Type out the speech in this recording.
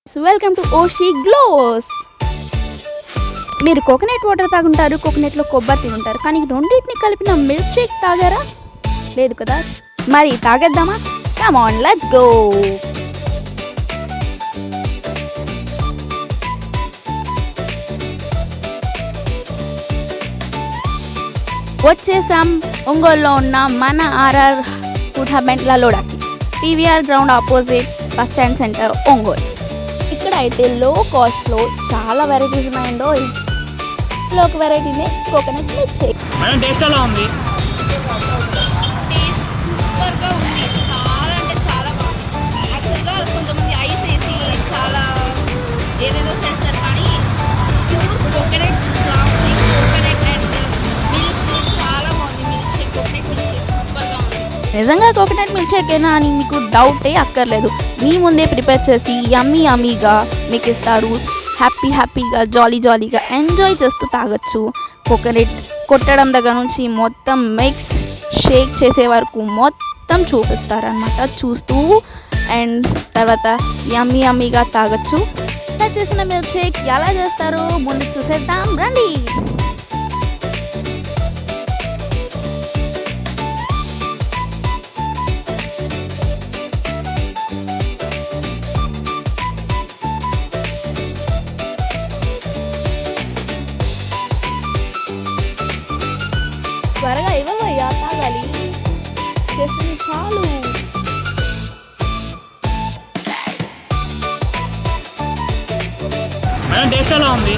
Welcome to ఓషి గ్లోస్. మీరు కోకోనట్ వాటర్ తాగుంటారు, కోకోనట్లో కొబ్బరి తింటారు, కానీ రెండింటిని కలిపిన మిల్క్ షేక్ తాగారా? లేదు కదా. మరి తాగేద్దామా? Come on, let's go. వచ్చేసాం ఒంగోలులో ఉన్న మన ఆర్ఆర్ ఫుడ్ హబ్ అండ్ లలోడాకి, PVR ground opposite bus stand centre Ongole. ఇక్కడ అయితే లో కాస్ట్లో చాలా వెరైటీస్ ఉన్నాయండో. ఇందులో ఒక వెరైటీనే కోకోనట్ మిల్క్ షేక్. టేస్ట్ ఎలా ఉంది? టేస్ట్ సూపర్గా ఉంది. చాలా అంటే చాలా బాగుంది. యాక్చువల్గా కొంతమంది ఐస్ వేసి చాలా ఏదేదో చేస్తారు, కానీ pure coconut flower, coconut and milk చాలా బాగుంది. Milk shake, coconut milk Sheikh సూపర్గా ఉంది. నిజంగా కోకోనట్ మిల్క్ షేకేనా అని మీకు డౌటే అక్కర్లేదు. మీ ముందే ప్రిపేర్ చేసి యమ్మీగా మీకు ఇస్తారు. హ్యాపీగా జాలీగా ఎంజాయ్ చేస్తూ తాగొచ్చు. కోకోనట్ కొట్టడం దగ్గర నుంచి మొత్తం మిక్స్ షేక్ చేసే వరకు మొత్తం చూపిస్తారనమాట. చూస్తూ అండ్ తర్వాత యమ్మీగా తాగొచ్చు. చేసిన మిల్క్ షేక్ ఎలా చేస్తారో ముందు చూసేద్దాం రండి. త్వరగా ఇవ్వవయ్యా, తాగాలి. చేస్తుంది చాలు. టేస్ట్ ఎలా ఉంది?